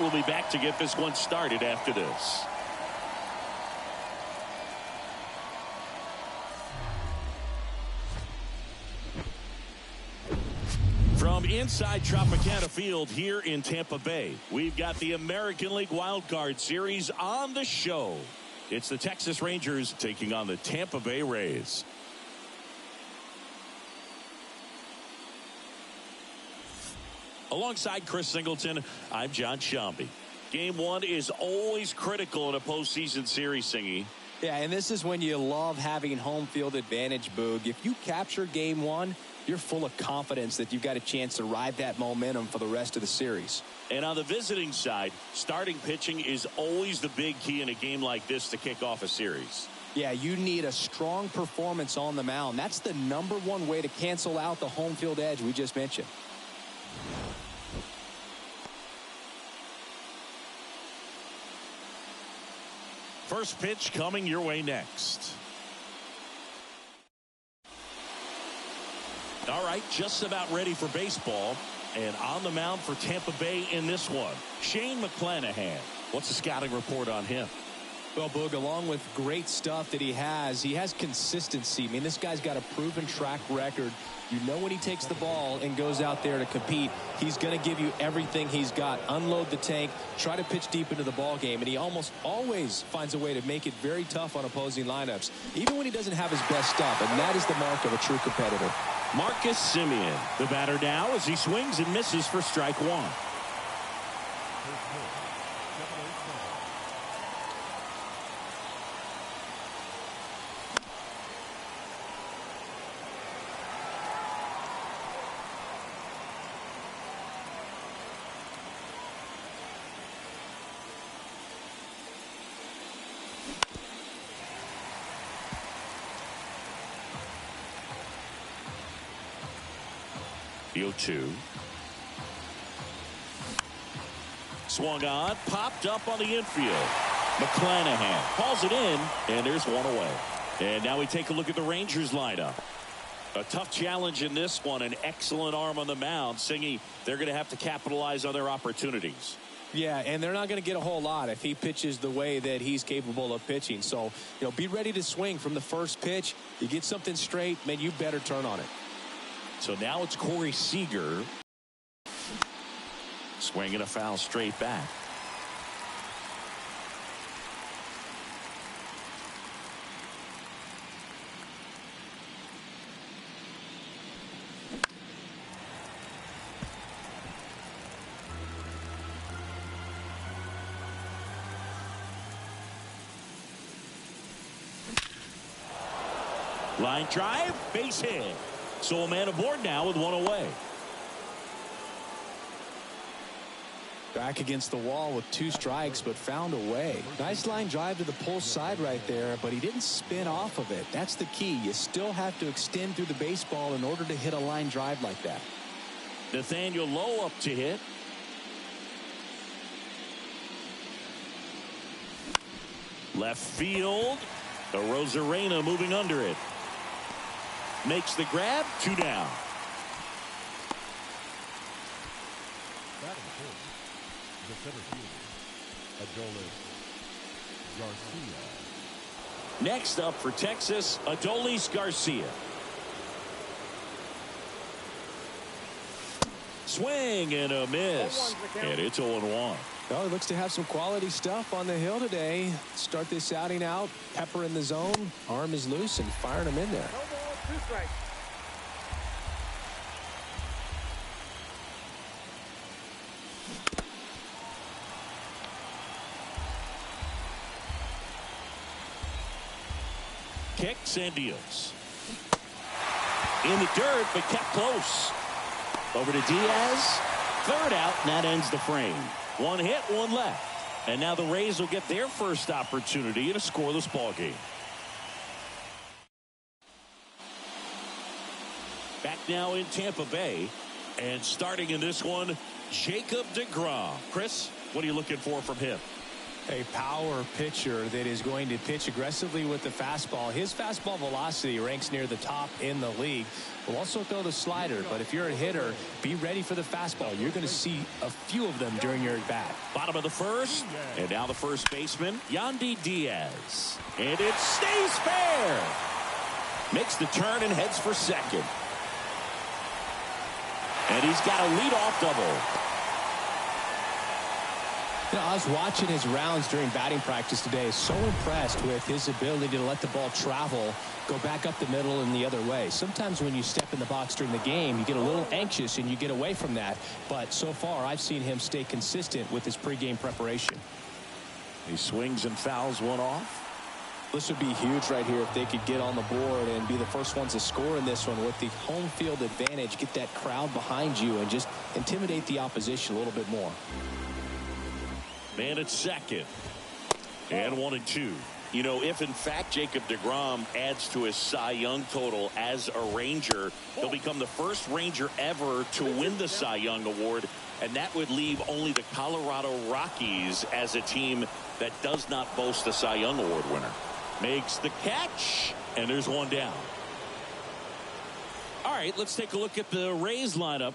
We'll be back to get this one started after this. From inside Tropicana Field here in Tampa Bay, we've got the American League Wild Card Series on the show. It's the Texas Rangers taking on the Tampa Bay Rays. Alongside Chris Singleton, I'm John Shambi. Game one is always critical in a postseason series, Singy. Yeah, and this is when you love having home field advantage, Boog. If you capture game one, you're full of confidence that you've got a chance to ride that momentum for the rest of the series. And on the visiting side, starting pitching is always the big key in a game like this to kick off a series. Yeah, you need a strong performance on the mound. That's the #1 way to cancel out the home field edge we just mentioned. First pitch coming your way next. All right, just about ready for baseball. And on the mound for Tampa Bay in this one, Shane McClanahan. What's the scouting report on him? Well, Boog, along with great stuff that he has consistency. I mean, this guy's got a proven track record. You know when he takes the ball and goes out there to compete, he's going to give you everything he's got. Unload the tank, try to pitch deep into the ball game, and he almost always finds a way to make it very tough on opposing lineups, even when he doesn't have his best stuff, and that is the mark of a true competitor. Marcus Semien, the batter now as he swings and misses for strike one. The 0-2. Swung on, popped up on the infield. McClanahan calls it in, and there's one away. And now we take a look at the Rangers lineup. A tough challenge in this one, an excellent arm on the mound. Singy, they're going to have to capitalize on their opportunities. Yeah, and they're not going to get a whole lot if he pitches the way that he's capable of pitching. So, be ready to swing from the first pitch. You get something straight, man, you better turn on it. So now it's Corey Seager. Swinging a foul straight back. Line drive, base hit. So a man aboard now with one away. Back against the wall with 2 strikes, but found a way. Nice line drive to the pull side right there, but he didn't spin off of it. That's the key. You still have to extend through the baseball in order to hit a line drive like that. Nathaniel Lowe up to hit. Left field. The Rosarena moving under it. Makes the grab, 2 down. The center fielder, Adolis Garcia. Next up for Texas, Adolis Garcia. Swing and a miss. And it's 0-1. Well, he looks to have some quality stuff on the hill today. Start this outing out. Pepper in the zone. Arm is loose and firing him in there. 2 strikes. Kicks and deals. In the dirt, but kept close. Over to Diaz. Third out, and that ends the frame. 1 hit, 1 left. And now the Rays will get their first opportunity in a scoreless ball game. Back now in Tampa Bay. And starting in this one, Jacob deGrom. Chris, what are you looking for from him? A power pitcher that is going to pitch aggressively with the fastball. His fastball velocity ranks near the top in the league. Will also throw the slider, but if you're a hitter, be ready for the fastball. You're going to see a few of them during your at-bat. Bottom of the first, and now the first baseman, Yandy Diaz. And it stays fair. Makes the turn and heads for second. And he's got a leadoff double. You know, I was watching his rounds during batting practice today. So impressed with his ability to let the ball travel, go back up the middle and the other way. Sometimes when you step in the box during the game, you get a little anxious and you get away from that. But so far, I've seen him stay consistent with his pregame preparation. He swings and fouls one off. This would be huge right here if they could get on the board and be the first ones to score in this one with the home field advantage. Get that crowd behind you and just intimidate the opposition a little bit more. Man at second. And 1-2. You know, if in fact Jacob deGrom adds to his Cy Young total as a Ranger, he'll become the first Ranger ever to win the Cy Young Award. And that would leave only the Colorado Rockies as a team that does not boast a Cy Young Award winner. Makes the catch. And there's one down. All right, let's take a look at the Rays lineup.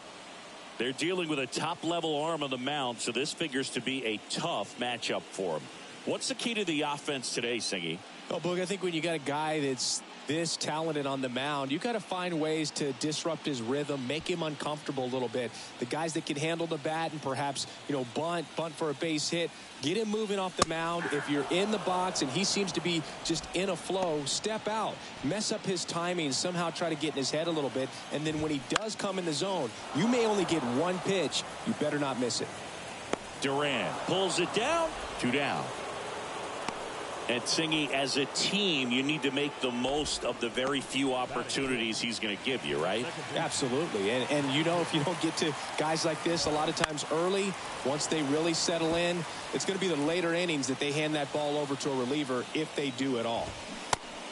They're dealing with a top-level arm on the mound, so this figures to be a tough matchup for them. What's the key to the offense today, Singy? Well, Boog, I think when you got a guy that's this talented on the mound, you got to find ways to disrupt his rhythm, make him uncomfortable a little bit. The guys that can handle the bat and perhaps, bunt for a base hit, get him moving off the mound. If you're in the box and he seems to be just in a flow, step out, mess up his timing, somehow try to get in his head a little bit. And then when he does come in the zone, you may only get one pitch. You better not miss it. Duran pulls it down, 2 down. And Singy, as a team, you need to make the most of the very few opportunities he's going to give you, right? Absolutely. And if you don't get to guys like this a lot of times early, once they really settle in, it's going to be the later innings that they hand that ball over to a reliever if they do at all.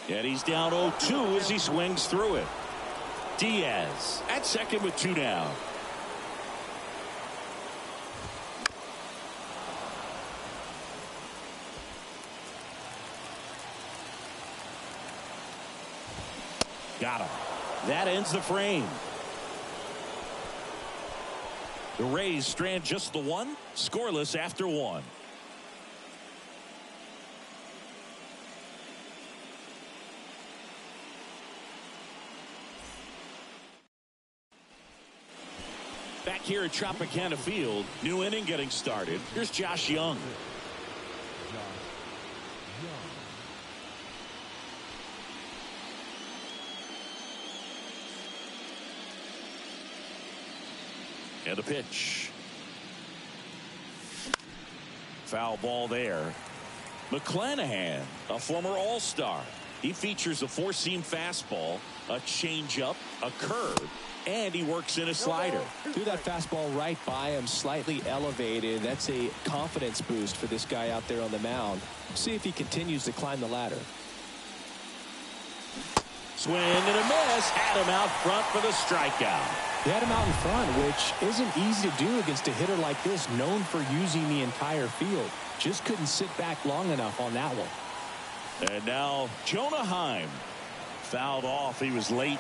And he's down 0-2 as he swings through it. Diaz at second with 2 down. Got him. That ends the frame. The Rays strand just the one, scoreless after 1. Back here at Tropicana Field, new inning getting started. Here's Josh Young. And a pitch. Foul ball there. McClanahan, a former All-Star. He features a 4-seam fastball, a changeup, a curve, and he works in a slider. Threw that fastball right by him, slightly elevated. That's a confidence boost for this guy out there on the mound. See if he continues to climb the ladder. Swing and a miss. Had him out front for the strikeout. He had him out in front, which isn't easy to do against a hitter like this, known for using the entire field. Just couldn't sit back long enough on that one. And now Jonah Heim fouled off. He was late.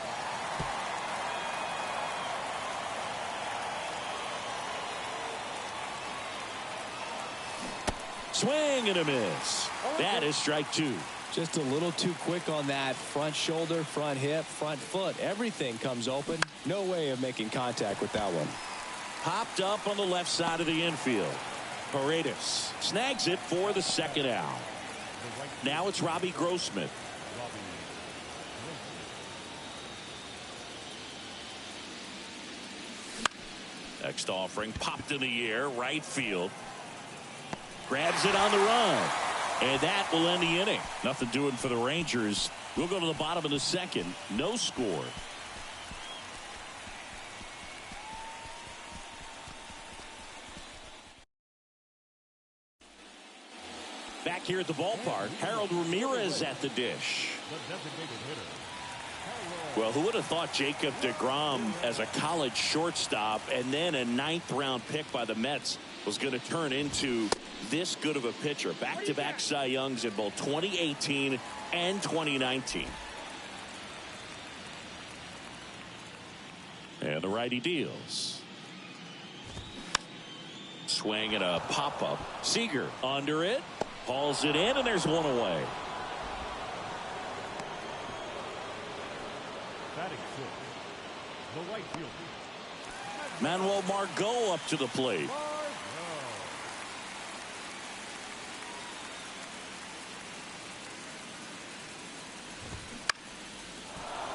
Swing and a miss. That is strike 2. Just a little too quick on that front shoulder, front hip, front foot. Everything comes open. No way of making contact with that one. Popped up on the left side of the infield. Paredes snags it for the second out. Now it's Robbie Grossman. Next offering popped in the air, right field. Grabs it on the run. And that will end the inning. Nothing doing for the Rangers. We'll go to the bottom of the second. No score. Back here at the ballpark, Harold Ramirez at the dish. Well, who would have thought Jacob deGrom as a college shortstop and then a 9th round pick by the Mets was going to turn into this good of a pitcher. Back-to-back Cy Youngs in both 2018 and 2019. And the righty deals. Swing and a pop-up. Seager under it. Hauls it in, and there's one away. Batting six, the right fielder, Manuel Margot up to the plate.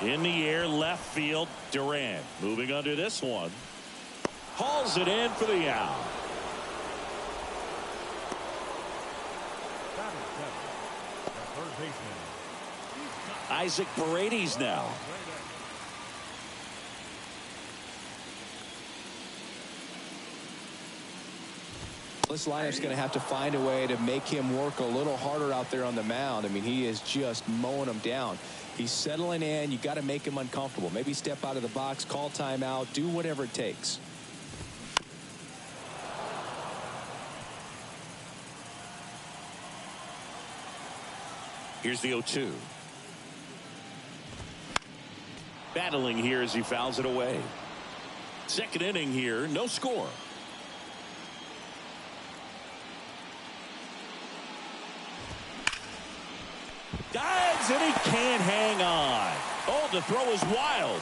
In the air, left field, Duran moving under this one. Hauls it in for the out. batting seven, the third baseman, Isaac Paredes now. This lineup's going to have to find a way to make him work a little harder out there on the mound. I mean, he is just mowing them down. He's settling in. You got to make him uncomfortable. Maybe step out of the box, call timeout, do whatever it takes. Here's the 0-2. Battling here as he fouls it away. Second inning here, no score. Dives and he can't hang on. Oh, the throw is wild.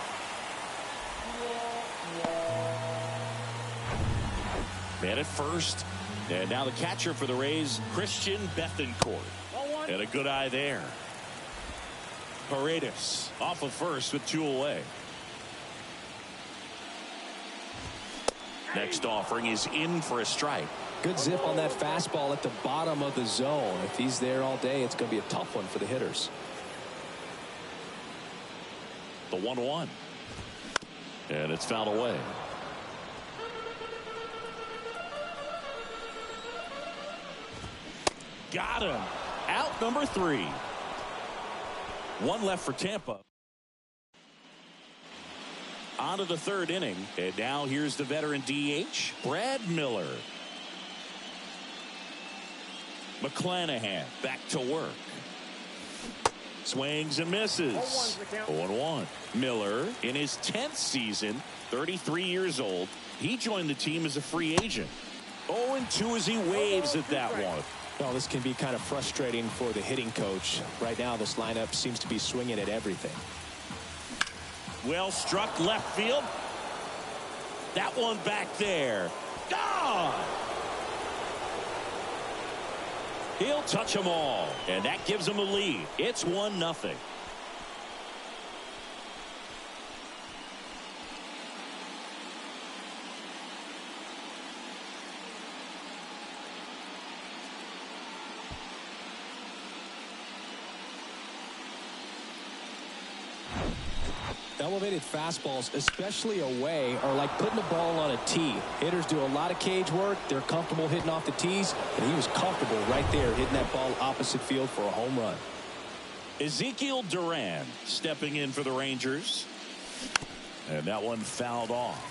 Man at first. And now the catcher for the Rays, Christian Bethancourt. And a good eye there. Paredes off of first with 2 away. Next offering is in for a strike. Good zip on that fastball at the bottom of the zone. If he's there all day, it's going to be a tough one for the hitters. The 1-1. And it's fouled away. Got him. Out number 3. One left for Tampa. On to the third inning. And now here's the veteran DH, Brad Miller. McClanahan back to work. Swings and misses. 0-1. Miller in his 10th season, 33 years old. He joined the team as a free agent. 0-2 as he waves at that one. Well, this can be kind of frustrating for the hitting coach. Right now, this lineup seems to be swinging at everything. Well struck left field. That one back there. Gone! He'll touch them all, and that gives him a lead. It's 1-0. Elevated fastballs, especially away, are like putting the ball on a tee. Hitters do a lot of cage work. They're comfortable hitting off the tees, and he was comfortable right there hitting that ball opposite field for a home run. Ezekiel Duran stepping in for the Rangers. And that one fouled off.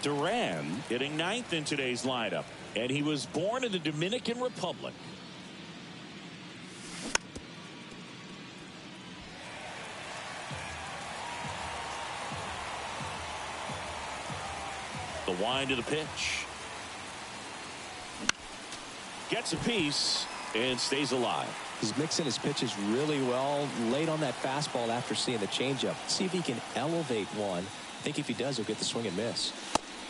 Duran hitting 9th in today's lineup, and he was born in the Dominican Republic. The wind of the pitch. Gets a piece and stays alive. He's mixing his pitches really well. Late on that fastball after seeing the changeup. See if he can elevate one. I think if he does, he'll get the swing and miss.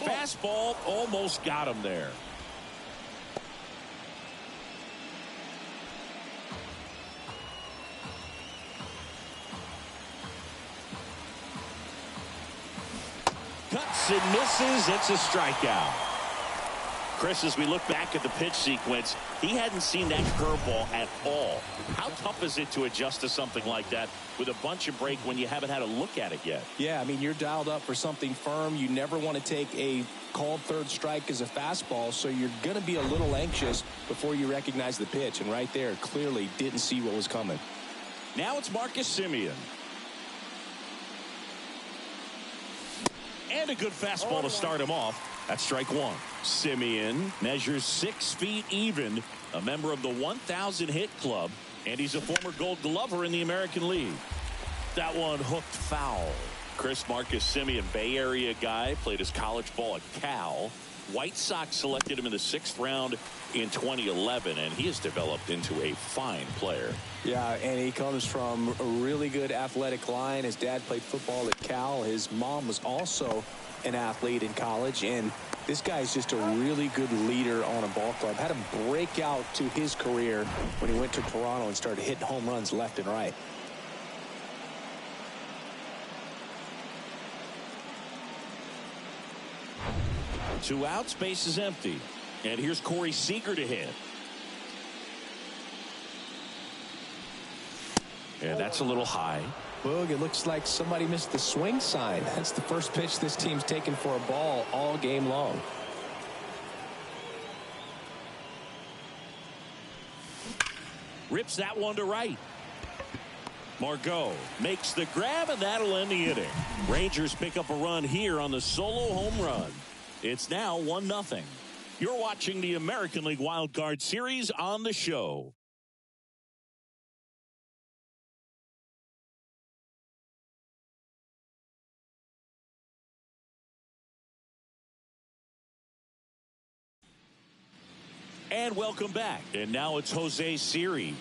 Fastball almost got him there. Cuts and misses. It's a strikeout. Chris, as we look back at the pitch sequence, he hadn't seen that curveball at all. How tough is it to adjust to something like that with a bunch of break when you haven't had a look at it yet? Yeah, I mean, you're dialed up for something firm. You never want to take a called third strike as a fastball, so you're going to be a little anxious before you recognize the pitch. And right there, clearly didn't see what was coming. Now it's Marcus Semien. And a good fastball to start him off. That's strike one. Simeon measures 6 feet even, a member of the 1,000 hit club, and he's a former Gold Glover in the American League. That one hooked foul. Chris Marcus Simeon, Bay Area guy, played his college ball at Cal. White Sox selected him in the 6th round in 2011, and he has developed into a fine player. Yeah, and he comes from a really good athletic line. His dad played football at Cal. His mom was also an athlete in college, and this guy's just a really good leader on a ball club. Had him break out to his career when he went to Toronto and started hitting home runs left and right. Two outs, base is empty. And here's Corey Seager to hit. And that's a little high. Boog, it looks like somebody missed the swing sign. That's the first pitch this team's taken for a ball all game long. Rips that one to right. Margot makes the grab, and that'll end the inning. Rangers pick up a run here on the solo home run. It's now 1-0. You're watching the American League Wild Card Series on the show. And welcome back. And now it's Jose Siri.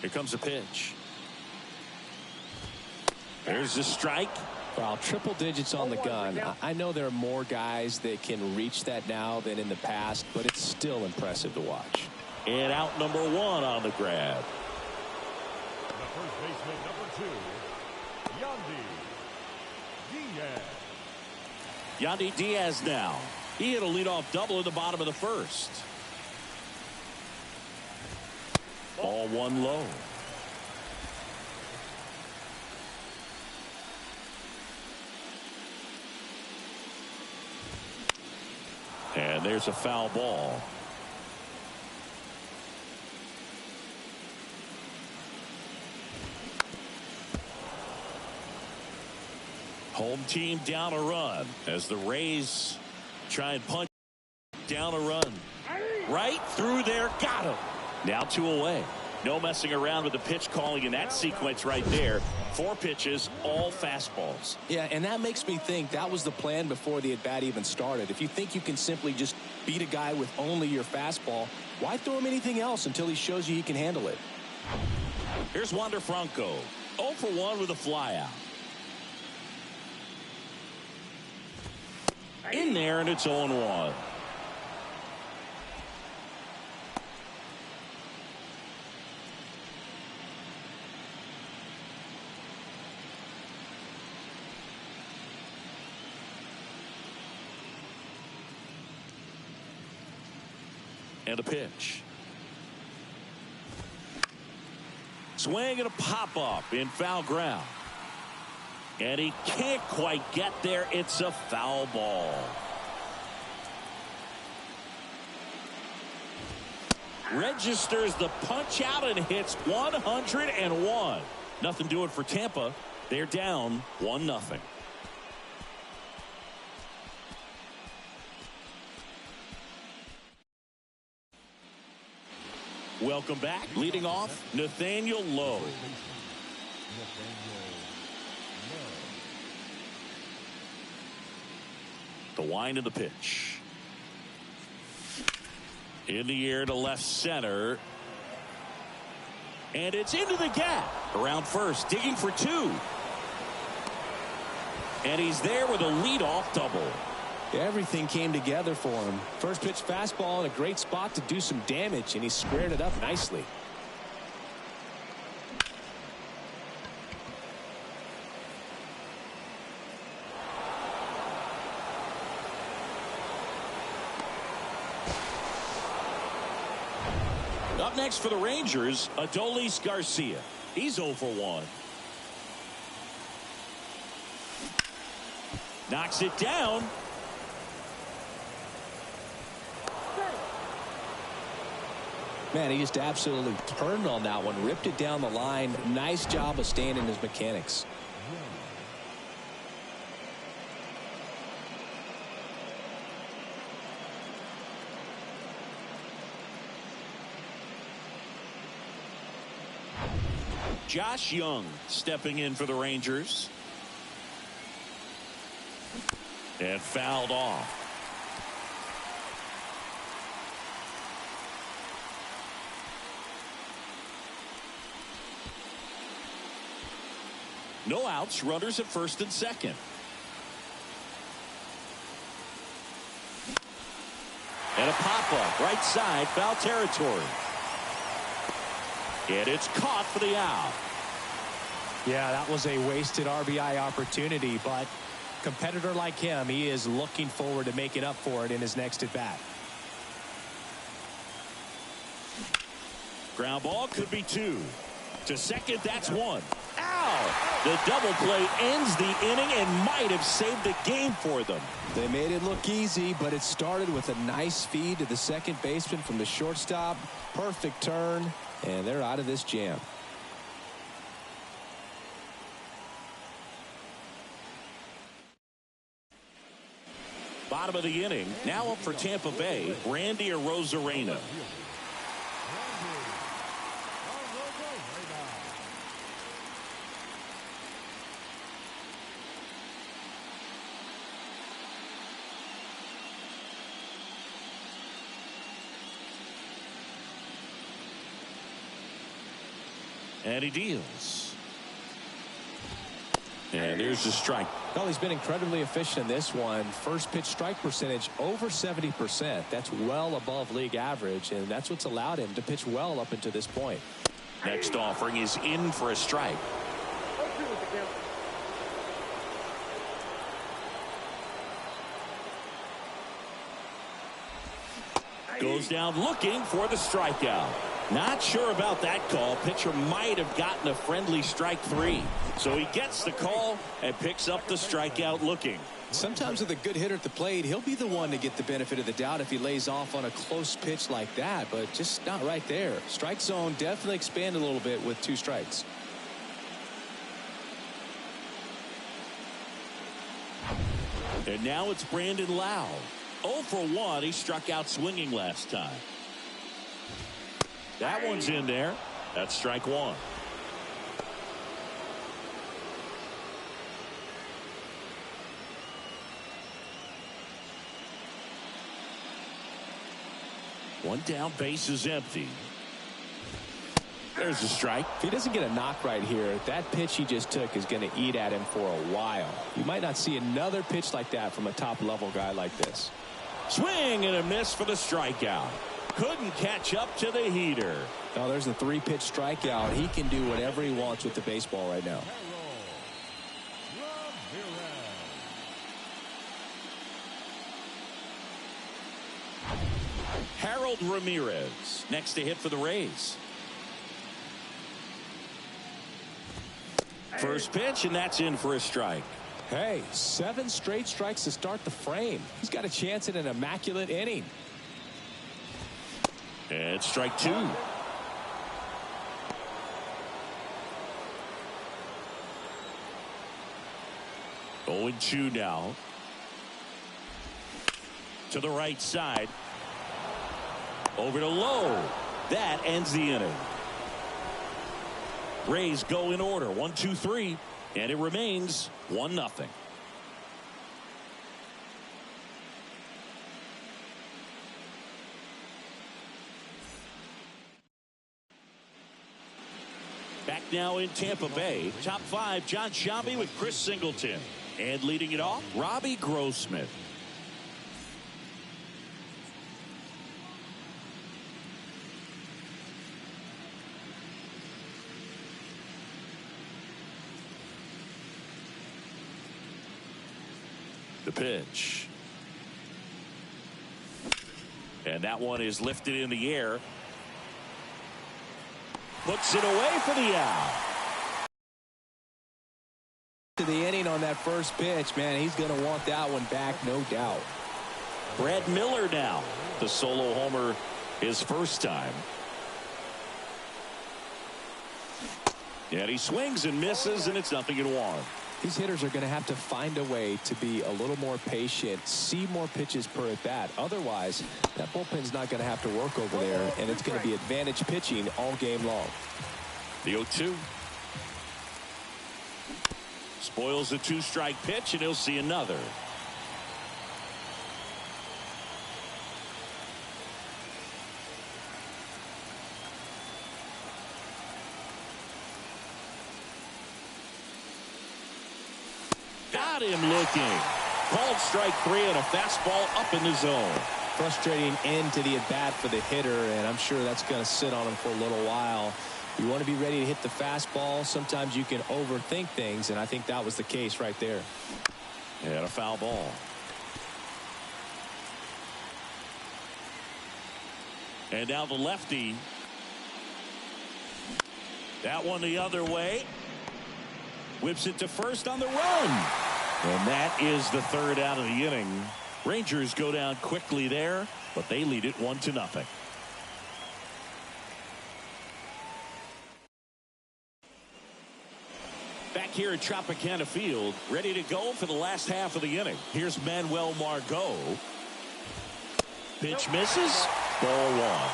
Here comes a pitch. There's the strike. Well, triple digits on the gun. I know there are more guys that can reach that now than in the past, but it's still impressive to watch. And out number 1 on the grab. The first baseman, number 2, Yandy Diaz. Yandy Diaz now. He hit a leadoff double in the bottom of the 1st. Ball 1 low. And there's a foul ball. Home team down a run as the Rays try and punch down a run. Right through there. Got him. Now 2 away. No messing around with the pitch calling in that sequence right there. 4 pitches, all fastballs. Yeah, and that makes me think that was the plan before the at-bat even started. If you think you can simply just beat a guy with only your fastball, why throw him anything else until he shows you he can handle it? Here's Wander Franco. 0 for 1 with a flyout. In there, and it's 0-1. And a pitch. Swing and a pop-up in foul ground. And he can't quite get there. It's a foul ball. Registers the punch out and hits 101. Nothing doing for Tampa. They're down 1-0. Welcome back. Leading off, Nathaniel Lowe. The wind of the pitch. In the air to left center. And it's into the gap. Around first, digging for 2. And he's there with a leadoff double. Everything came together for him. First pitch fastball in a great spot to do some damage, and he squared it up nicely. Up next for the Rangers, Adolis Garcia. He's 0 for 1. Knocks it down. Man, he just absolutely turned on that one, ripped it down the line. Nice job of staying in his mechanics. Josh Young stepping in for the Rangers. And fouled off. No outs, runners at first and second. And a pop-up right side, foul territory. And it's caught for the out. Yeah, that was a wasted RBI opportunity, but competitor like him, he is looking forward to making up for it in his next at bat. Ground ball could be 2. To second, that's 1. Ow! The double play ends the inning and might have saved the game for them. They made it look easy, but it started with a nice feed to the second baseman from the shortstop. Perfect turn, and they're out of this jam. Bottom of the inning, now up for Tampa Bay, Randy Arozarena. And he deals. And there's the strike. Well, he's been incredibly efficient in this one. First pitch strike percentage over 70%. That's well above league average, and that's what's allowed him to pitch well up until this point. Next offering is in for a strike. Goes down looking for the strikeout. Not sure about that call. Pitcher might have gotten a friendly strike 3. So he gets the call and picks up the strikeout looking. Sometimes with a good hitter at the plate, he'll be the one to get the benefit of the doubt if he lays off on a close pitch like that, but just not right there. Strike zone definitely expanded a little bit with 2 strikes. And now it's Brandon Lowe. 0 for 1. He struck out swinging last time. That one's in there. That's strike 1. One down, base is empty. There's a strike. If he doesn't get a knock right here, that pitch he just took is going to eat at him for a while. You might not see another pitch like that from a top-level guy like this. Swing and a miss for the strikeout. Couldn't catch up to the heater. Oh, there's a 3-pitch strikeout. He can do whatever he wants with the baseball right now. Harold Ramirez next to hit for the Rays. First pitch, and that's in for a strike. Hey, 7 straight strikes to start the frame. He's got a chance at an immaculate inning. And strike 2. Oh, 0-2 now. To the right side. Over to Lowe. That ends the inning. Rays go in order. 1, 2, 3. And it remains 1-0. Back now in Tampa Bay. Top 5, John Sciambi with Chris Singleton. And leading it off, Robbie Grossman. The pitch. And that one is lifted in the air. Puts it away for the out. To the inning on that first pitch, man, he's going to want that one back, no doubt. Brad Miller now. The solo homer his first time. And he swings and misses, and it's 0-1. These hitters are going to have to find a way to be a little more patient, see more pitches per at bat. Otherwise, that bullpen's not going to have to work over there, and it's going to be advantage pitching all game long. The 0-2. Spoils the 2-strike pitch, and he'll see another. Got him looking. Called strike 3 and a fastball up in the zone. Frustrating end to the at-bat for the hitter, and I'm sure that's going to sit on him for a little while. You want to be ready to hit the fastball. Sometimes you can overthink things, and I think that was the case right there. And a foul ball. And now the lefty. That one the other way. Whips it to first on the run. And that is the third out of the inning. Rangers go down quickly there, but they lead it 1-0. Back here at Tropicana Field, ready to go for the last half of the inning. Here's Manuel Margot. Pitch misses. Ball 1.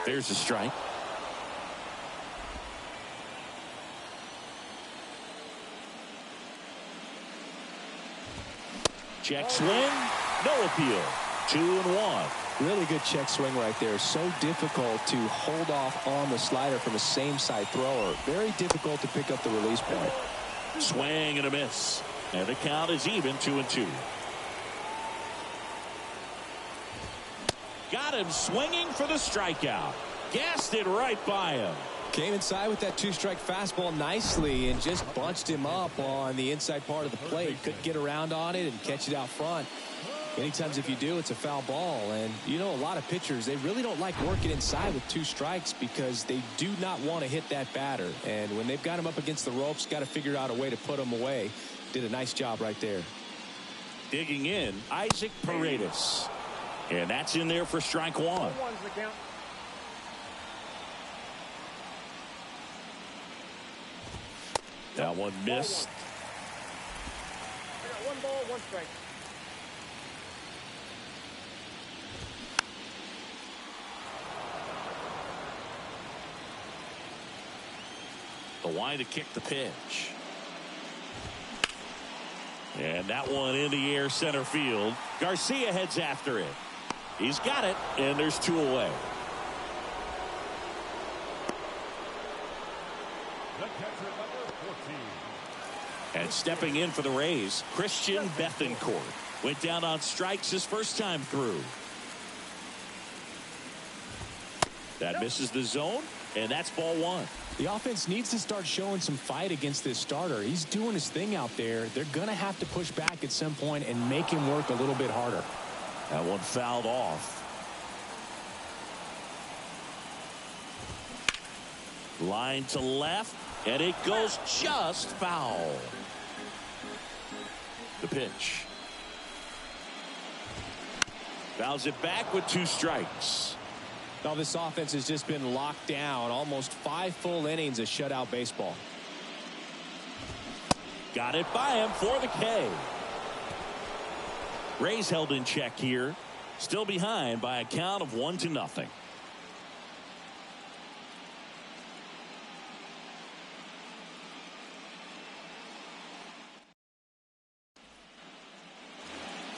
There's a strike. Check swing. No appeal. 2-1. Really good check swing right there. So difficult to hold off on the slider from a same side thrower. Very difficult to pick up the release point. Swing and a miss. And the count is even 2-2. Got him swinging for the strikeout. Gassed it right by him. Came inside with that 2-strike fastball nicely and just bunched him up on the inside part of the plate. Couldn't get around on it and catch it out front. Many times if you do, it's a foul ball. And you know, a lot of pitchers, they really don't like working inside with 2 strikes because they do not want to hit that batter. And when they've got him up against the ropes, got to figure out a way to put him away. Did a nice job right there. Digging in, Isaac Paredes. And that's in there for strike 1. That one missed. I got 1 ball, 1 strike. The wind to kick the pitch. And that one in the air center field. Garcia heads after it. He's got it, and there's 2 away. The catcher, number 14. And stepping in for the Rays, Christian Bethancourt. Went down on strikes his first time through. That misses the zone, and that's ball 1. The offense needs to start showing some fight against this starter. He's doing his thing out there. They're going to have to push back at some point and make him work a little bit harder. That one fouled off. Line to left, and it goes just foul. The pitch. Fouls it back with 2 strikes. Now this offense has just been locked down. Almost 5 full innings of shutout baseball. Got it by him for the K. Rays held in check here. Still behind by a count of 1-0.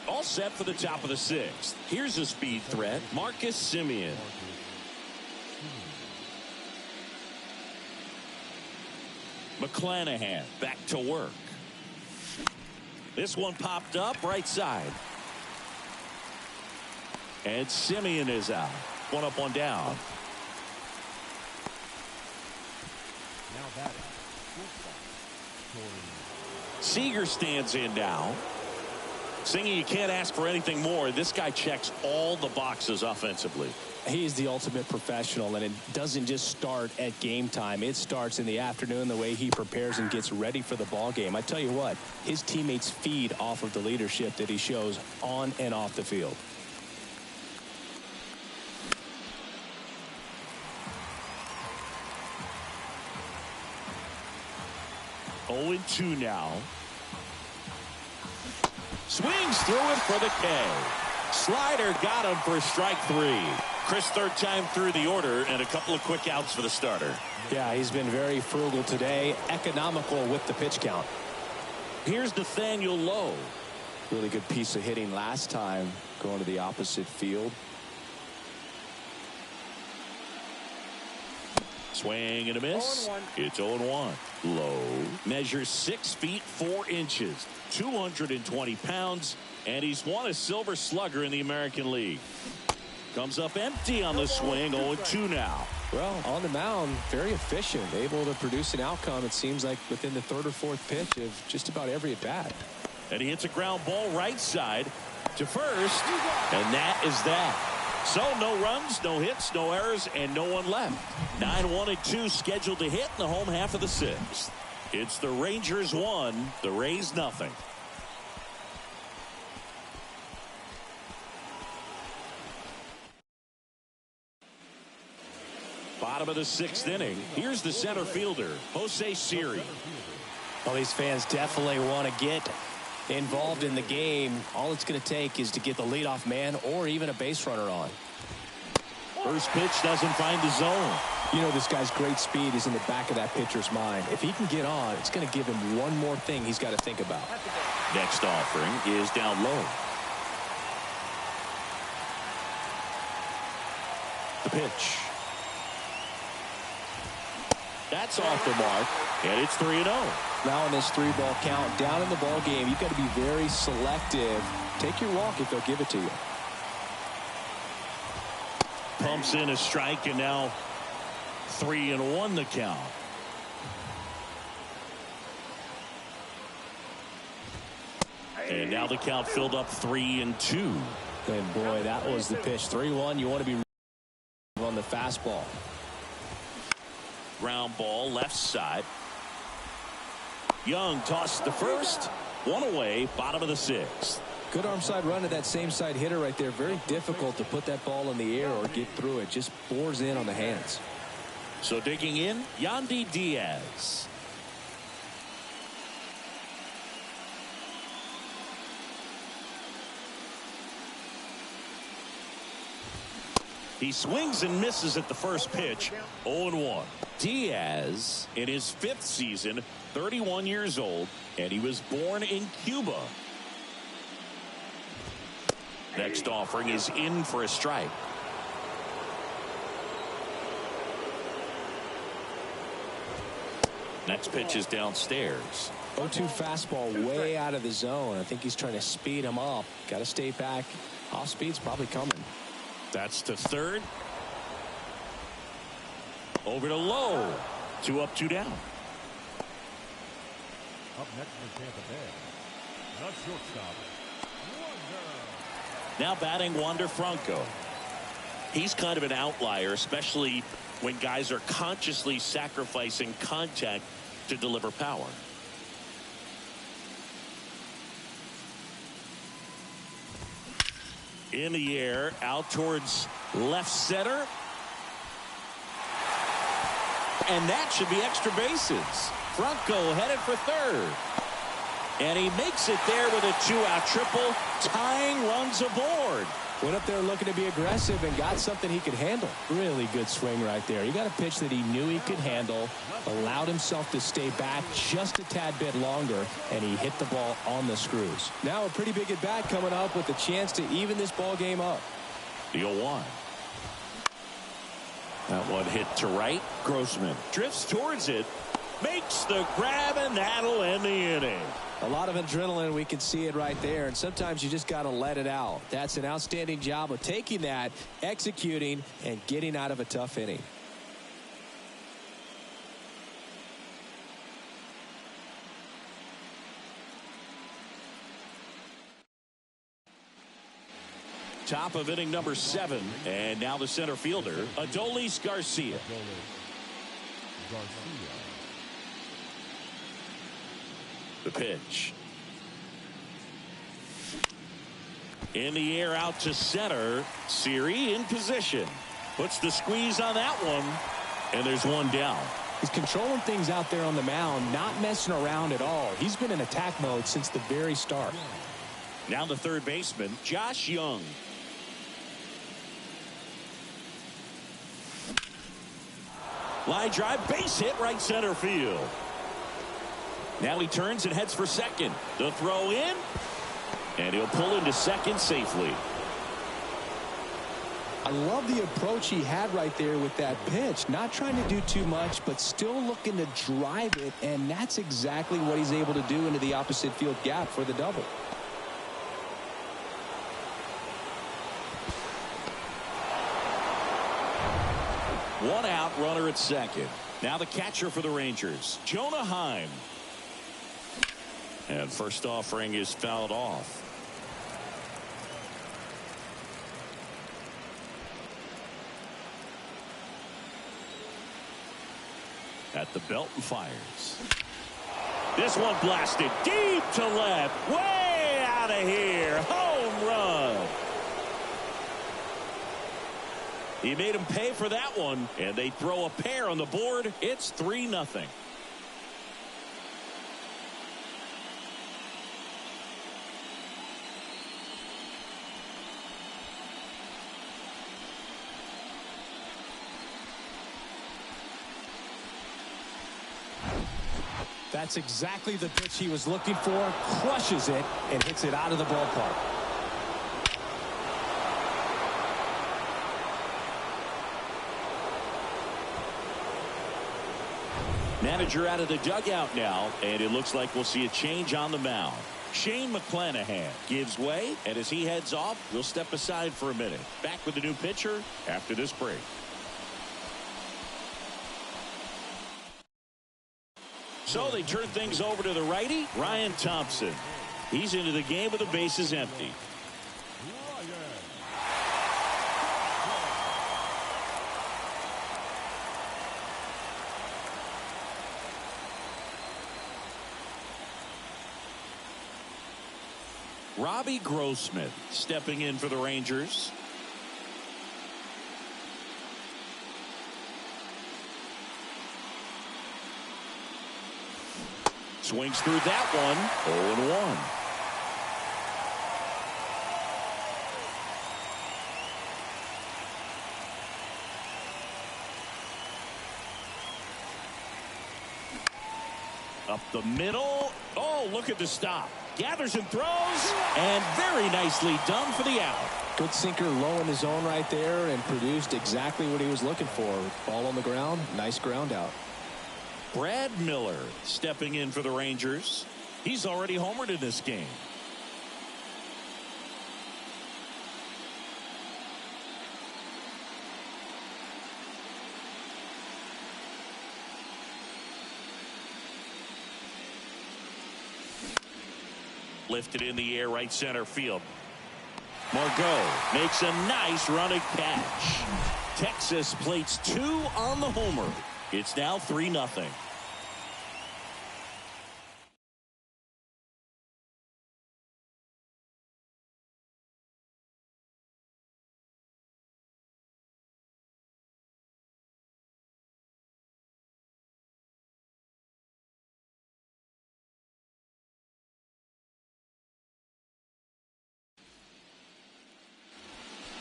All set for the top of the 6th. Here's a speed threat, Marcus Semien. McClanahan back to work. This one popped up right side. And Semien is out. 1 up, 1 down. Now batting. Seager stands in now. Singy, you can't ask for anything more. This guy checks all the boxes offensively. He is the ultimate professional, and it doesn't just start at game time. It starts in the afternoon, the way he prepares and gets ready for the ball game. I tell you what, his teammates feed off of the leadership that he shows on and off the field. Oh and 2 now. Swings through it for the K. Slider got him for strike 3. Chris, third time through the order, and a couple of quick outs for the starter. Yeah, he's been very frugal today, economical with the pitch count. Here's Nathaniel Lowe. Really good piece of hitting last time, going to the opposite field. Swing and a miss. 0-1. It's 0-1. Lowe measures 6 feet 4 inches, 220 pounds, and he's won a Silver Slugger in the American League. Comes up empty on the swing. 0-2 now. Well, on the mound, very efficient, able to produce an outcome, it seems like, within the third or fourth pitch of just about every at bat. And he hits a ground ball right side to first, and that is that. So no runs, no hits, no errors, and no one left. 9-1-2 scheduled to hit in the home half of the 6th. It's the Rangers 1, the Rays nothing. Bottom of the 6th inning. Here's the center fielder, Jose Siri. Well, these fans definitely want to get involved in the game. All it's going to take is to get the leadoff man or even a base runner on. First pitch doesn't find the zone. You know, this guy's great speed is in the back of that pitcher's mind. If he can get on, it's going to give him one more thing he's got to think about. Next offering is down low. The pitch. That's off the mark, and it's 3-0. Now in this 3-ball count, down in the ball game, you've got to be very selective. Take your walk if they'll give it to you. Pumps in a strike, and now 3-1 the count. And now the count filled up 3-2. And boy, that was the pitch. 3-1. You want to be on the fastball. Ground ball left side. Young tossed the first. One away, bottom of the 6th. Good arm side run to that same side hitter right there. Very difficult to put that ball in the air or get through it. Just bores in on the hands. So digging in, Yandy Diaz. He swings and misses at the first pitch. 0-1. Diaz in his 5th season, 31 years old, and he was born in Cuba. Next offering is in for a strike. Next pitch is downstairs. 0-2 fastball way out of the zone. I think he's trying to speed him up. Got to stay back. Off speed's probably coming. That's to third. Over to Lowe. 2 up, 2 down. Up next for Tampa Bay, the shortstop, Wander. Now batting Wander Franco. He's kind of an outlier, especially when guys are consciously sacrificing contact to deliver power. In the air, out towards left center. And that should be extra bases. Franco headed for third. And he makes it there with a 2-out triple. Tying runs aboard. Went up there looking to be aggressive and got something he could handle. Really good swing right there. He got a pitch that he knew he could handle, allowed himself to stay back just a tad bit longer, and he hit the ball on the screws. Now a pretty big at bat coming up with a chance to even this ball game up. The 0-1. That one hit to right. Grossman drifts towards it, makes the grab, and that'll end the inning. A lot of adrenaline, we can see it right there, and sometimes you just got to let it out. That's an outstanding job of taking that, executing, and getting out of a tough inning. Top of inning number 7. And now the center fielder, Adolis Garcia. The pitch. In the air out to center. Siri in position. Puts the squeeze on that one. And there's one down. He's controlling things out there on the mound, not messing around at all. He's been in attack mode since the very start. Now the third baseman, Josh Young. Line drive, base hit, right center field. Now he turns and heads for second. The throw in, and he'll pull into second safely. I love the approach he had right there with that pitch. Not trying to do too much, but still looking to drive it, and that's exactly what he's able to do into the opposite field gap for the double. One out, runner at second. Now the catcher for the Rangers, Jonah Heim. And first offering is fouled off. At the belt and fires. This one blasted deep to left. Way out of here. Home run. He made him pay for that one, and they throw a pair on the board. It's 3-0. That's exactly the pitch he was looking for. Crushes it and hits it out of the ballpark. Manager out of the dugout now, and it looks like we'll see a change on the mound. Shane McClanahan gives way, and as he heads off, we'll step aside for a minute. Back with the new pitcher after this break. So they turn things over to the righty, Ryan Thompson. He's into the game with the bases empty. Robbie Grossman stepping in for the Rangers. Swings through that one. 0-1. Up the middle. Oh, look at the stop. Gathers and throws, and very nicely done for the out. Good sinker low in the zone right there and produced exactly what he was looking for. Ball on the ground, nice ground out. Brad Miller stepping in for the Rangers. He's already homered in this game. Lifted in the air, right center field. Margot makes a nice running catch. Texas plates 2 on the homer. It's now 3-0.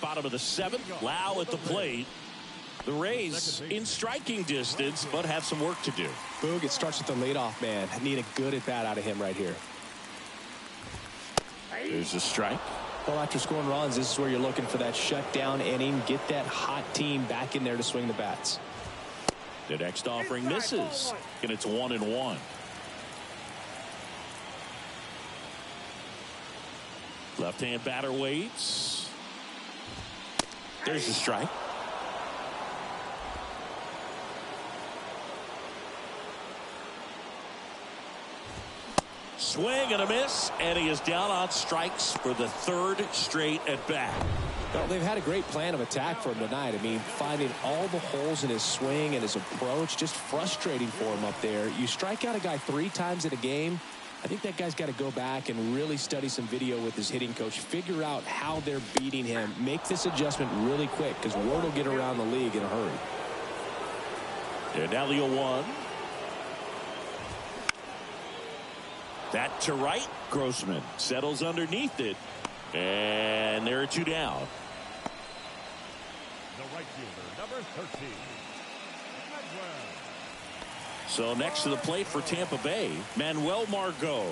Bottom of the 7th. Lau at the plate. The Rays in striking distance, but have some work to do. Boog, it starts with the leadoff man. I need a good at bat out of him right here. There's a strike. Well, after scoring runs, this is where you're looking for that shutdown inning. Get that hot team back in there to swing the bats. The next offering misses, and it's 1-1. Left-hand batter waits. There's a strike. swing and a miss, and he is down on strikes for the third straight at bat. Well, they've had a great plan of attack for him tonight. I mean, finding all the holes in his swing and his approach, just frustrating for him up there. You strike out a guy 3 times in a game, I think that guy's got to go back and really study some video with his hitting coach, figure out how they're beating him, make this adjustment really quick, because word will get around the league in a hurry. And now the 0-1. That to right. Grossman settles underneath it. And there are 2 down. The right fielder, number 13. So next to the plate for Tampa Bay, Manuel Margot.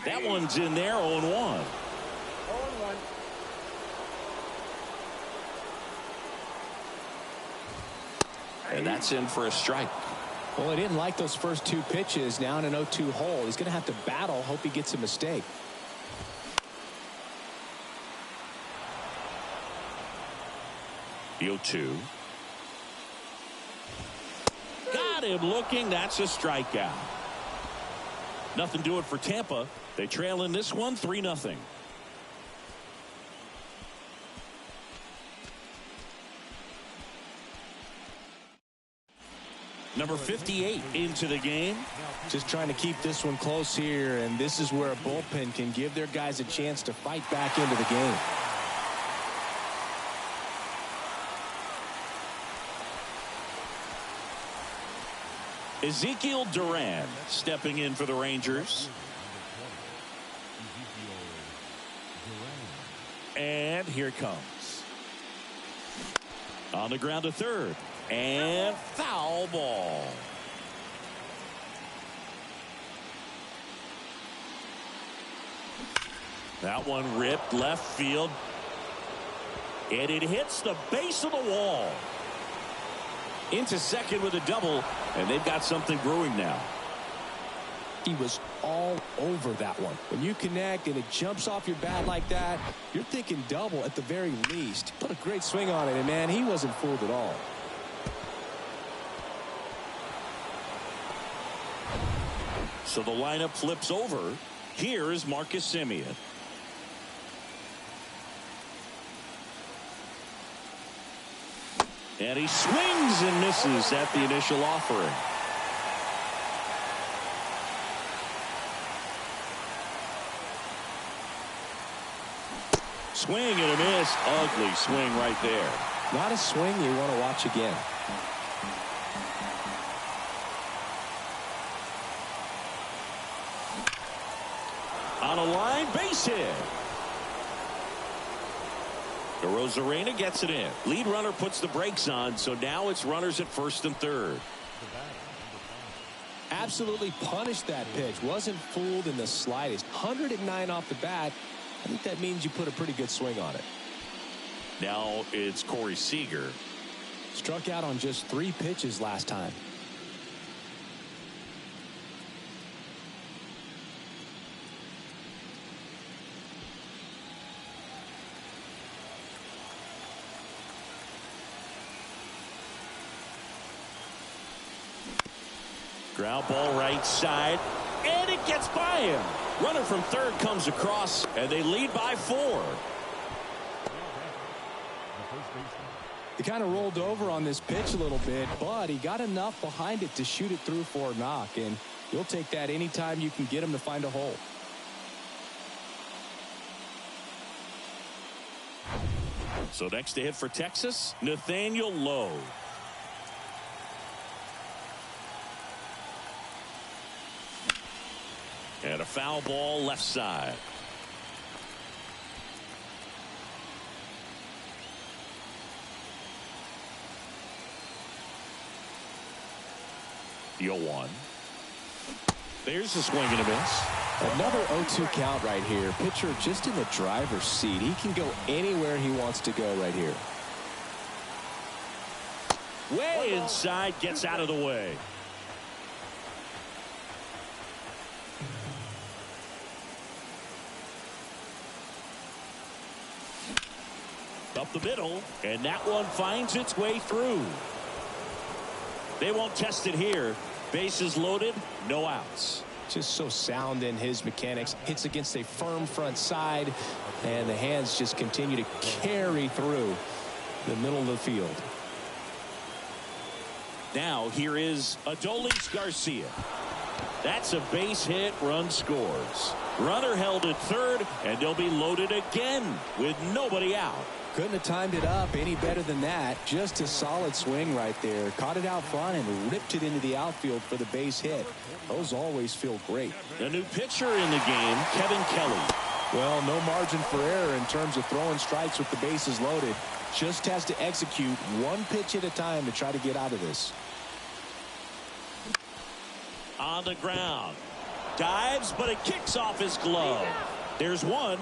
That one's in there, 0-1. 0-1. And that's in for a strike. Well, he didn't like those first 2 pitches. Now in an 0-2 hole, he's going to have to battle, hope he gets a mistake. The 0-2. Got him looking. That's a strikeout. Nothing doing for Tampa. They trail in this one 3-0. Number 58 into the game. Just trying to keep this one close here, and this is where a bullpen can give their guys a chance to fight back into the game. Ezekiel Duran stepping in for the Rangers. And here it comes. On the ground to third. And foul ball. That one ripped left field. And it hits the base of the wall. Into second with a double, and they've got something brewing now. He was all over that one. When you connect and it jumps off your bat like that, you're thinking double at the very least. Put a great swing on it, and man, he wasn't fooled at all. So the lineup flips over. Here is Marcus Semien. And he swings and misses at the initial offering. Swing and a miss. Ugly swing right there. Not a swing you want to watch again. On a line, base hit. Rosarena gets it in. Lead runner puts the brakes on, so now it's runners at first and third. Absolutely punished that pitch. Wasn't fooled in the slightest. 109 off the bat. I think that means you put a pretty good swing on it. Now it's Corey Seager. Struck out on just 3 pitches last time. Ground ball right side, and it gets by him. Runner from third comes across, and they lead by 4. He kind of rolled over on this pitch a little bit, but he got enough behind it to shoot it through for a knock, and you'll take that anytime you can get him to find a hole. So next to hit for Texas, Nathaniel Lowe. And a foul ball left side. The 0-1. There's a swing and a miss. Another 0-2 count right here. Pitcher just in the driver's seat. He can go anywhere he wants to go right here. Way inside, gets out of the way. Up the middle, and that one finds its way through. They won't test it here. Bases loaded, no outs. Just so sound in his mechanics. Hits against a firm front side, and the hands just continue to carry through the middle of the field. Now here is Adolis Garcia. That's a base hit, run scores. Runner held at third, and they'll be loaded again with nobody out. Couldn't have timed it up any better than that. Just a solid swing right there. Caught it out front and ripped it into the outfield for the base hit. Those always feel great. The new pitcher in the game, Kevin Kelly. Well, no margin for error in terms of throwing strikes with the bases loaded. Just has to execute one pitch at a time to try to get out of this. On the ground. Dives, but it kicks off his glove. There's one.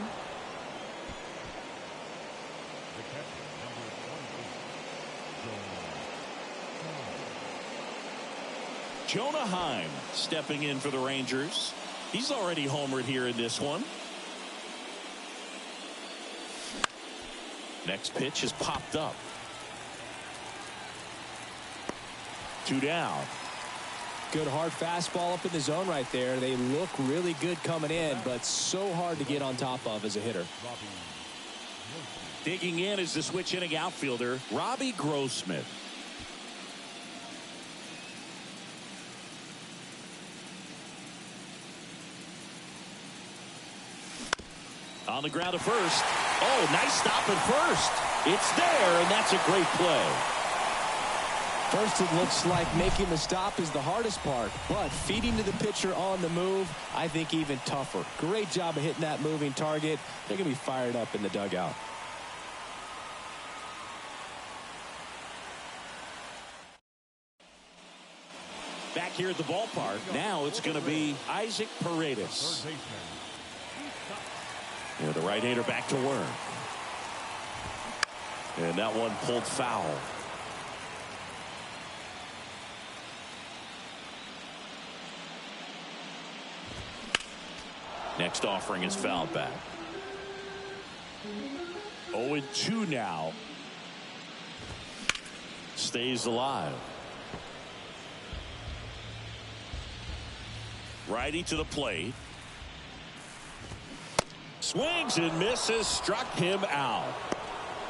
Jonah Heim stepping in for the Rangers. He's already homered here in this one. Next pitch is popped up. 2 down. Good hard fastball up in the zone right there. They look really good coming in, but so hard to get on top of as a hitter. Digging in is the switch hitting outfielder, Robbie Grossman. On the ground to first. Oh, nice stop at first. It's there, and that's a great play. First, it looks like making the stop is the hardest part, but feeding to the pitcher on the move, I think even tougher. Great job of hitting that moving target. They're going to be fired up in the dugout. Back here at the ballpark, now it's going to be Isaac Paredes. And the right-hander back to work. And that one pulled foul. Next offering is fouled back. 0-2 now. Stays alive. Righty to the plate. Swings and misses. Struck him out.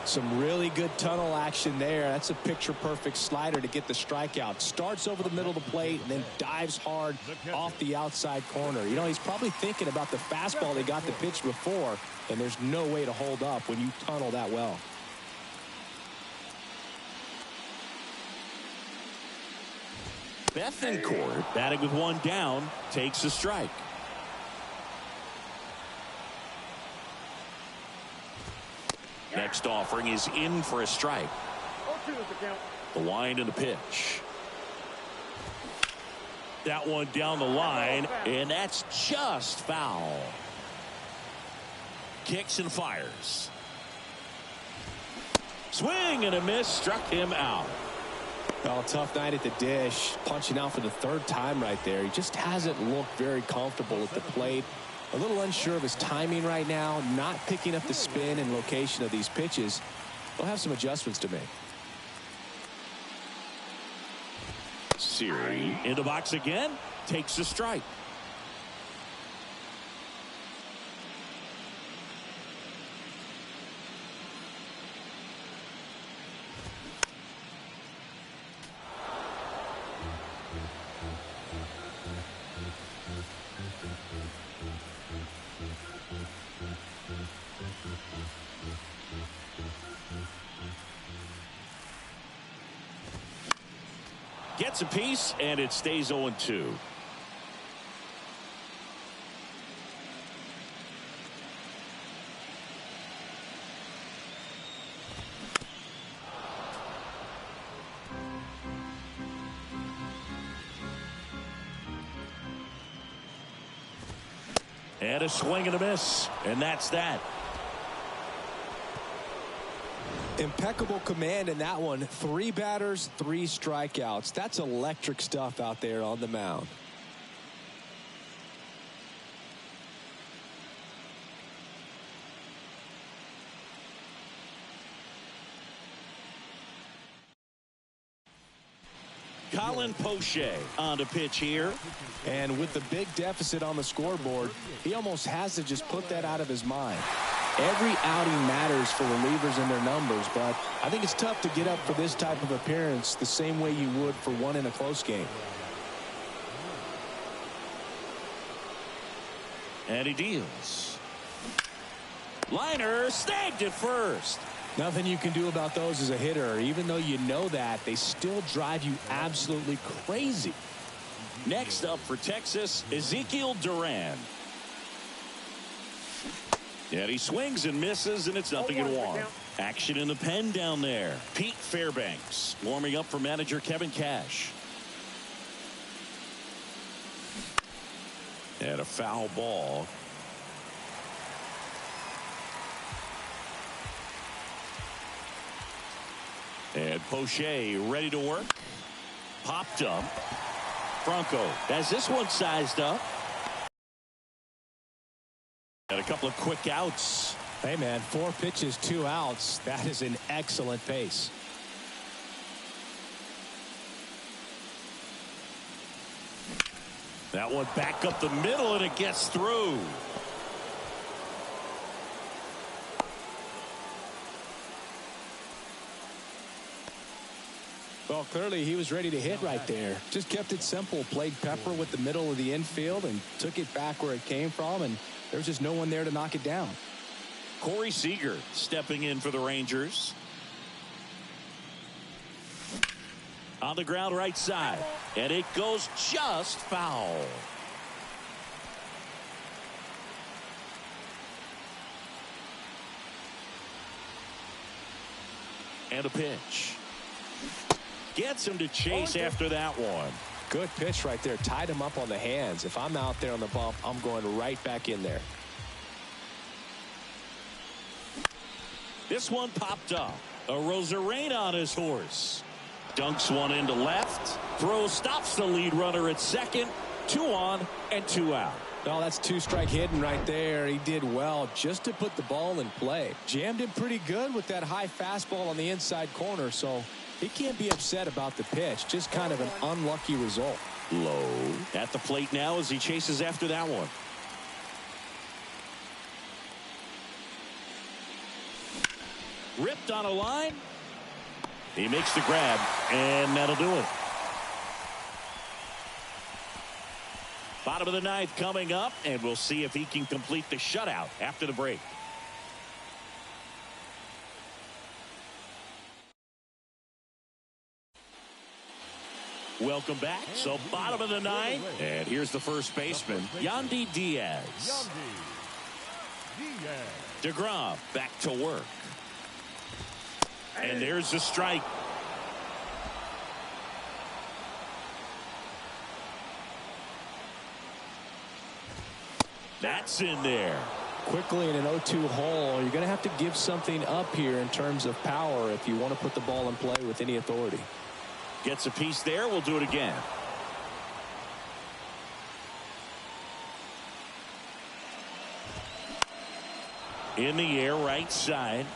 Some really good tunnel action there. That's a picture-perfect slider to get the strikeout. Starts over the middle of the plate and then dives hard off the outside corner. You know, he's probably thinking about the fastball he got the pitch before, and there's no way to hold up when you tunnel that well. Bethencourt, batting with one down, takes a strike. Next offering is in for a strike. 0-2 is the count. The wind and the pitch. That one down the line, and that's just foul. Kicks and fires. Swing and a miss, struck him out. Well, tough night at the dish, punching out for the third time right there. He just hasn't looked very comfortable at the plate. A little unsure of his timing right now, not picking up the spin and location of these pitches. He'll have some adjustments to make. Siri in the box again, takes a strike. Gets a piece, and it stays 0-2. And a swing and a miss, and that's that. Impeccable command in that one. 3 batters, 3 strikeouts. That's electric stuff out there on the mound. Colin Poche on the pitch here. And with the big deficit on the scoreboard, he almost has to just put that out of his mind. Every outing matters for relievers and their numbers, but I think it's tough to get up for this type of appearance the same way you would for one in a close game. And he deals. Liner snagged at first. Nothing you can do about those as a hitter. Even though you know that, they still drive you absolutely crazy. Next up for Texas, Ezekiel Duran. And he swings and misses, and it's 0-1. Action in the pen down there. Pete Fairbanks warming up for manager Kevin Cash. And a foul ball. And Poche ready to work. Popped up. Franco has this one sized up. And a couple of quick outs. Hey, man, 4 pitches, 2 outs. That is an excellent pace. That one back up the middle, and it gets through. Well, clearly he was ready to hit right there. Just kept it simple. Played pepper with the middle of the infield and took it back where it came from, and there's just no one there to knock it down. Corey Seager stepping in for the Rangers. On the ground right side, and it goes just foul. And a pitch. Gets him to chase after that one. Good pitch right there. Tied him up on the hands. If I'm out there on the bump, I'm going right back in there. This one popped up. A Rosarena on his horse. Dunks one into left. Throw stops the lead runner at second. 2 on and 2 out. Oh, that's 2-strike hidden right there. He did well just to put the ball in play. Jammed him pretty good with that high fastball on the inside corner, so he can't be upset about the pitch. Just kind of an unlucky result. Low at the plate now as he chases after that one. Ripped on a line. He makes the grab, and that'll do it. Bottom of the 9th coming up, and we'll see if he can complete the shutout after the break. Welcome back. So bottom of the 9th, and here's the first baseman, Yandy Diaz. DeGrom back to work. And there's the strike. That's in there. Quickly in an 0-2 hole, you're going to have to give something up here in terms of power if you want to put the ball in play with any authority. Gets a piece there. We'll do it again. In the air, right side.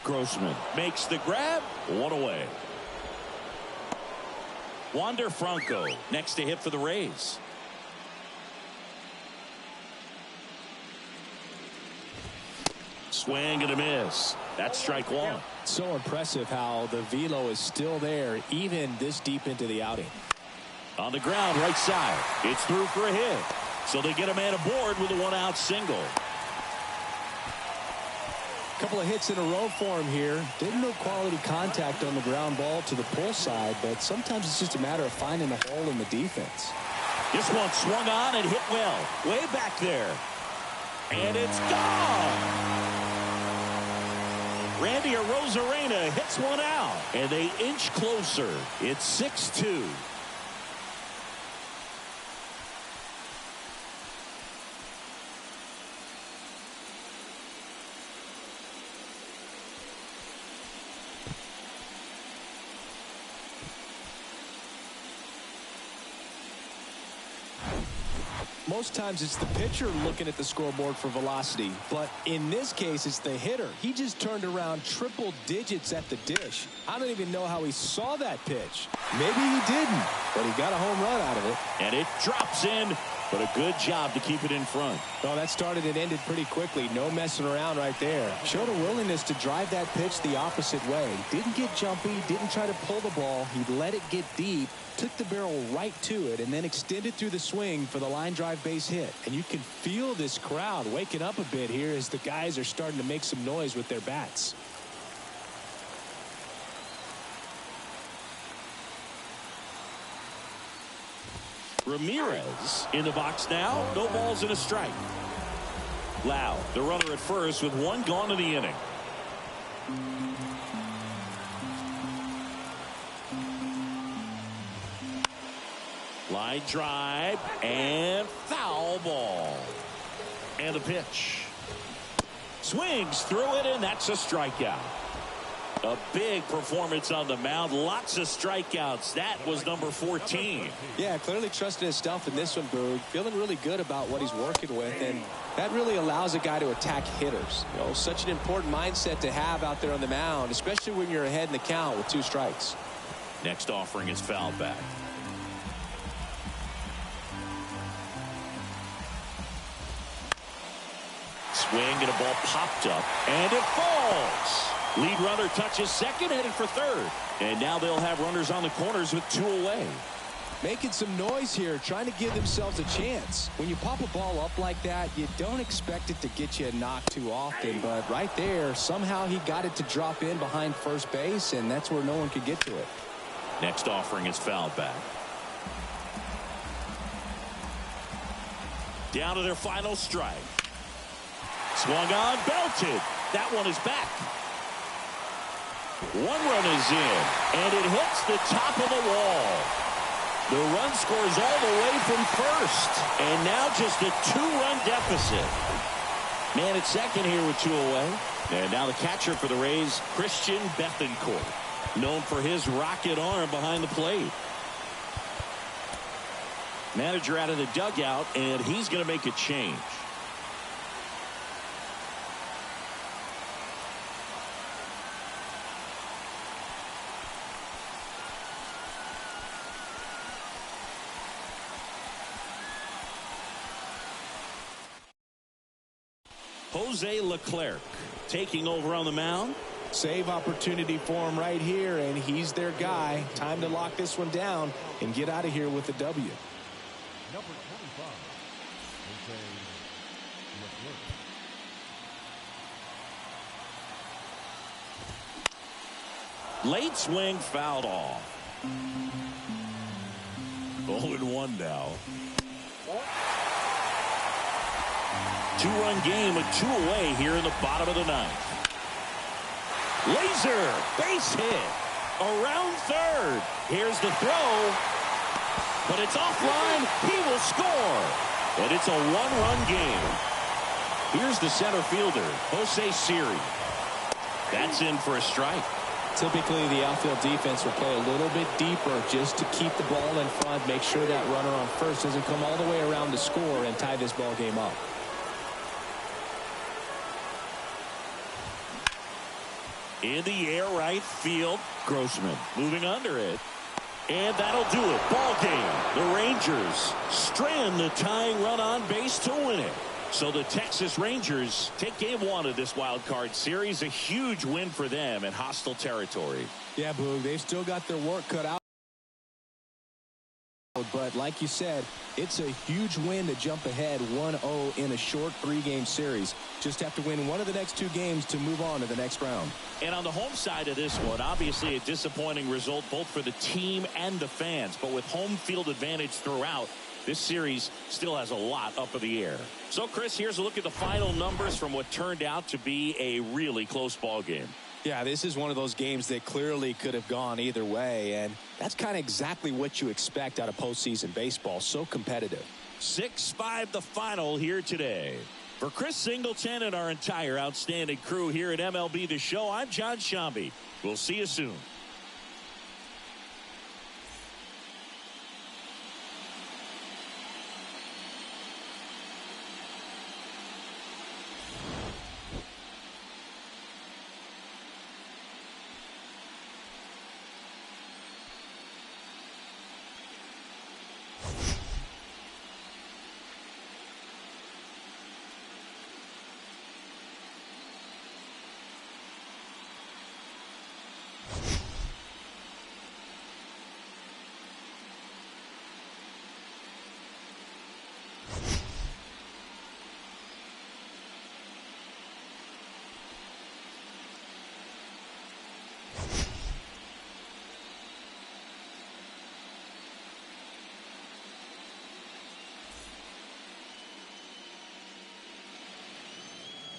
Grossman makes the grab. 1 away. Wander Franco next to hit for the Rays. Swing and a miss. That's strike 1. So impressive how the velo is still there even this deep into the outing. On the ground right side. It's through for a hit. So they get a man aboard with a 1-out single. Couple of hits in a row for him here. Didn't know quality contact on the ground ball to the pull side, but sometimes it's just a matter of finding a hole in the defense. This one swung on and hit well. Way back there. And it's gone. Randy Arozarena hits one out. And they inch closer. It's 6-2. Most times it's the pitcher looking at the scoreboard for velocity, but in this case it's the hitter. He just turned around triple digits at the dish. I don't even know how he saw that pitch. Maybe he didn't, but he got a home run out of it. And it drops in, but a good job to keep it in front. Well, that started and ended pretty quickly. No messing around right there. Showed a willingness to drive that pitch the opposite way. Didn't get jumpy, didn't try to pull the ball. He let it get deep, took the barrel right to it, and then extended through the swing for the line drive base hit. And you can feel this crowd waking up a bit here as the guys are starting to make some noise with their bats. Ramirez in the box now. No balls and a strike. Lau, the runner at first with one gone in the inning. Line drive and foul ball. And the pitch. Swings through it, and that's a strikeout. A big performance on the mound. Lots of strikeouts. That was number 14. Yeah, clearly trusting his stuff in this one, Boog. Feeling really good about what he's working with, and that really allows a guy to attack hitters. You know, such an important mindset to have out there on the mound, especially when you're ahead in the count with 2 strikes. Next offering is fouled back. Swing and a ball popped up, and it falls. Lead runner touches second, headed for third. And now they'll have runners on the corners with 2 away. Making some noise here, trying to give themselves a chance. When you pop a ball up like that, you don't expect it to get you a knock too often. But right there, somehow he got it to drop in behind first base, and that's where no one could get to it. Next offering is fouled back. Down to their final strike. Swung on, belted. That one is back. 1 run is in, and it hits the top of the wall. The run scores all the way from first, and now just a 2-run deficit. Man at second here with 2 away. And now the catcher for the Rays, Christian Bethancourt, known for his rocket arm behind the plate. Manager out of the dugout, and he's going to make a change. Jose Leclerc taking over on the mound. Save opportunity for him right here, and he's their guy. Time to lock this one down and get out of here with a W. Number 25, Jose Leclerc. Late swing fouled off. 0-1 now. 2-run game with 2 away here in the bottom of the 9th. Laser base hit around third. Here's the throw, but it's offline. He will score, and it's a 1-run game. Here's the center fielder, Jose Siri. That's in for a strike. Typically, the outfield defense will play a little bit deeper just to keep the ball in front, make sure that runner on first doesn't come all the way around to score and tie this ball game up. In the air right field, Grossman moving under it. And that'll do it. Ball game. The Rangers strand the tying run on base to win it. So the Texas Rangers take game 1 of this wild card series. A huge win for them in hostile territory. Yeah, Boog, they've still got their work cut out. But like you said, it's a huge win to jump ahead 1-0 in a short 3-game series. Just have to win one of the next 2 games to move on to the next round. And on the home side of this one, obviously a disappointing result both for the team and the fans. But with home field advantage throughout, this series still has a lot up in the air. So, Chris, here's a look at the final numbers from what turned out to be a really close ball game. Yeah, this is one of those games that clearly could have gone either way, and that's kind of exactly what you expect out of postseason baseball. So competitive. 6-5 the final here today. For Chris Singleton and our entire outstanding crew here at MLB The Show, I'm John Shambi. We'll see you soon.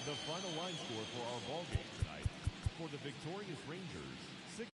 The final line score for our ball game tonight. For the victorious Rangers, 6